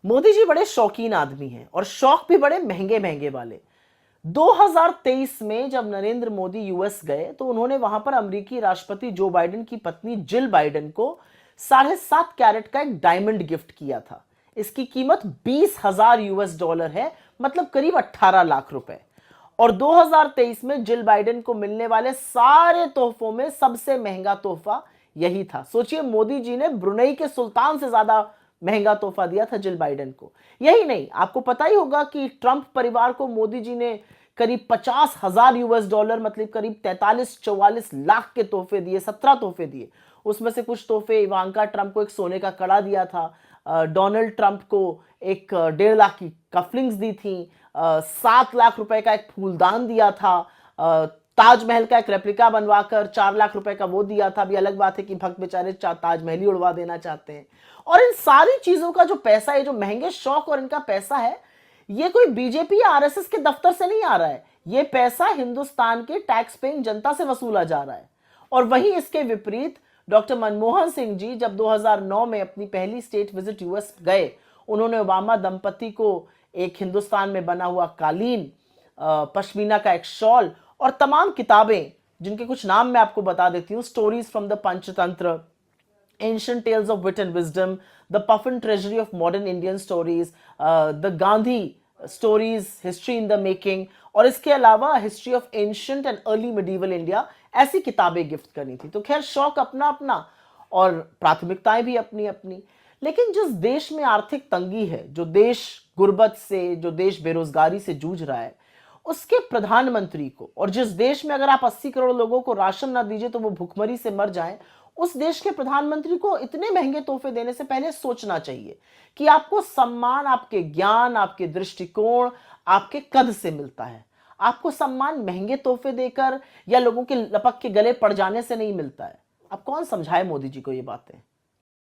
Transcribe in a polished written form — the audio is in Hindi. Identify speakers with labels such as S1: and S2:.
S1: मोदी जी बड़े शौकीन आदमी हैं और शौक भी बड़े महंगे महंगे वाले। 2023 में जब नरेंद्र मोदी यूएस गए तो उन्होंने वहां पर अमेरिकी राष्ट्रपति जो बाइडेन की पत्नी जिल बाइडेन को 7.5 कैरेट का एक डायमंड गिफ्ट किया था। इसकी कीमत 20,000 यूएस डॉलर है, मतलब करीब 18 लाख रुपए। और 2023 में जिल बाइडेन को मिलने वाले सारे तोहफों में सबसे महंगा तोहफा यही था। सोचिए, मोदी जी ने ब्रुनेई के सुल्तान से ज्यादा महंगा तोहफा दिया था जिल बाइडेन को। यही नहीं, आपको पता ही होगा कि ट्रंप परिवार को मोदी जी ने करीब 50,000 यूएस डॉलर, मतलब करीब 43-44 लाख के तोहफे दिए, 17 तोहफे दिए। उसमें से कुछ तोहफे इवांका ट्रंप को एक सोने का कड़ा दिया था, डोनाल्ड ट्रंप को एक 1.5 लाख की कफलिंग्स दी थी, 7 लाख रुपए का एक फूलदान दिया था, ताजमहल का एक रेप्लिका बनवाकर 4 लाख रुपए का वो दिया था। अभी अलग बात है कि भक्त बेचारे ताजमहल ही उड़वा देना चाहते हैं। और इन सारी चीजों का जो पैसा है, जो महंगे शौक और इनका पैसा है, ये कोई बीजेपी या आरएसएस के दफ्तर से नहीं आ रहा है। ये पैसा हिंदुस्तान के टैक्स पेइंग जनता से वसूला जा रहा है। और वहीं इसके विपरीत डॉक्टर मनमोहन सिंह जी जब 2009 में अपनी पहली स्टेट विजिट यूएस गए, उन्होंने ओबामा दंपति को एक हिंदुस्तान में बना हुआ कालीन, पश्मीना का एक शॉल और तमाम किताबें, जिनके कुछ नाम मैं आपको बता देती हूँ: stories from the Panchatantra, Ancient Tales of Wit and Wisdom, The Puffin Treasury of Modern Indian Stories, The Gandhi Stories, History in the Making, और इसके अलावा History of Ancient and Early Medieval India, ऐसी किताबें गिफ्ट करनी थी। तो खैर, शौक अपना अपना और प्राथमिकताएं भी अपनी अपनी। लेकिन जिस देश में आर्थिक तंगी है, जो देश गुर्बत से, जो देश बेरोजगारी से जूझ रहा है, उसके प्रधानमंत्री को, और जिस देश में अगर आप 80 करोड़ लोगों को राशन ना दीजिए तो वो भुखमरी से मर जाएं, उस देश के प्रधानमंत्री को इतने महंगे तोहफे देने से पहले सोचना चाहिए कि आपको सम्मान आपके ज्ञान, आपके दृष्टिकोण, आपके कद से मिलता है। आपको सम्मान महंगे तोहफे देकर या लोगों के लपक के गले पड़ जाने से नहीं मिलता है। अब कौन समझाए मोदी जी को ये बातें।